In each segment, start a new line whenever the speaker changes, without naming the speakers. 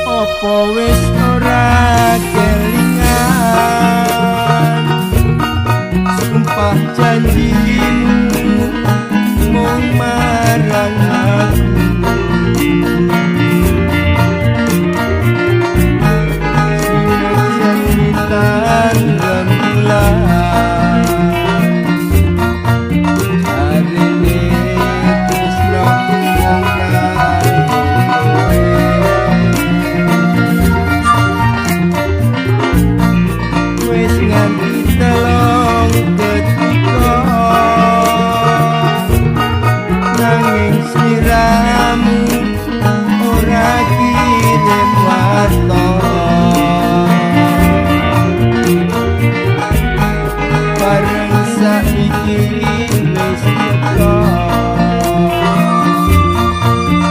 Apa wis ora kelingan sumpah janjimu mung marang aku sinten rembulan jarine tresno mung nganti telung detika nanging sliramu ora kirim warta bareng saiki wis teka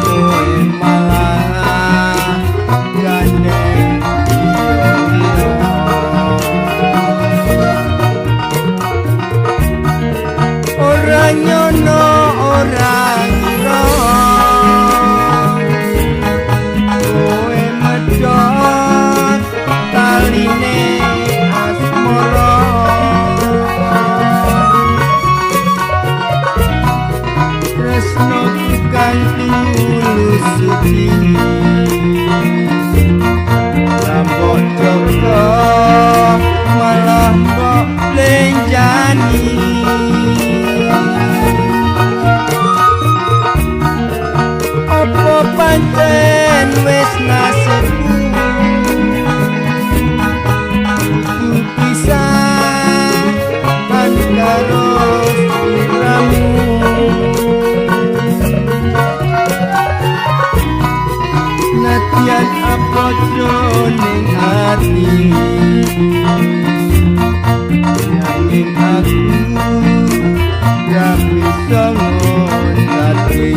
kowe malah gandeng ora nyono ora ngira kowe medhot taline asmara tresno kang tulus suci rambut joko malah mbok lenjani apa pancen wis nasibku kudu pisah kan karo sliramu nadyan apa jroning ati nanging aku ra bisa ngerti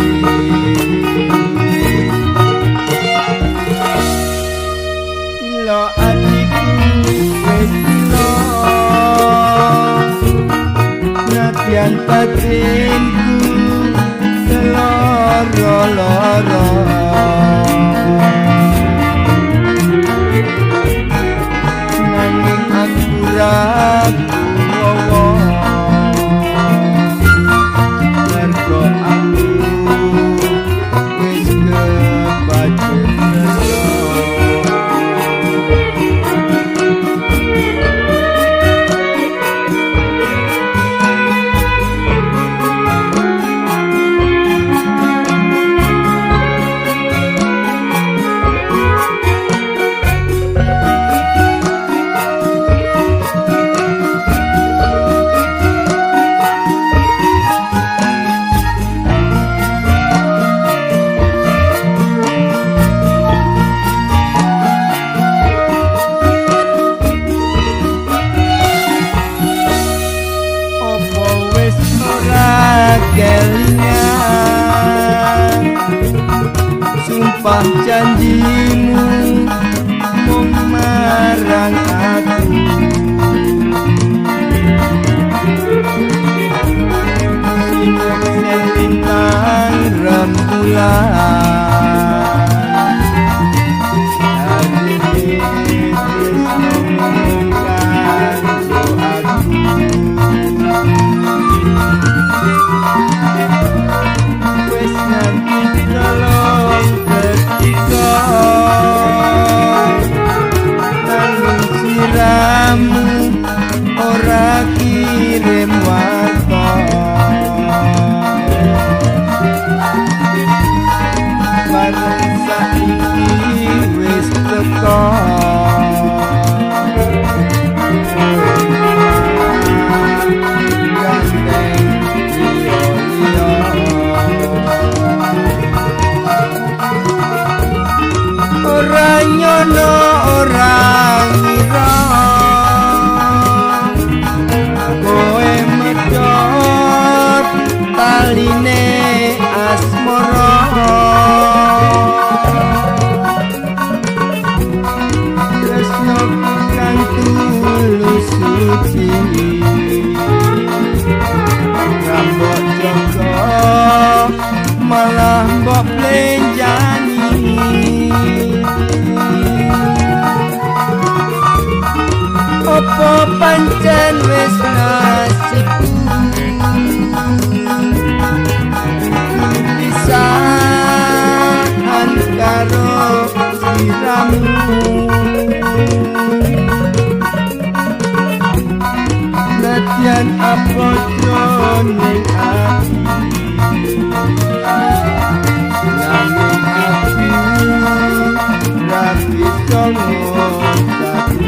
lo adikku wis lo nadyan batinku loro-loro nanging aku ragu mergo aku wis kebacut kelingan sumpah janjimu mung marang aku sinten bintang rembulan wis nganti telung detika pancen wis nasibku pisahan karo sliramu nadyan apa jroning ati nanging aku ra bisa ngonteni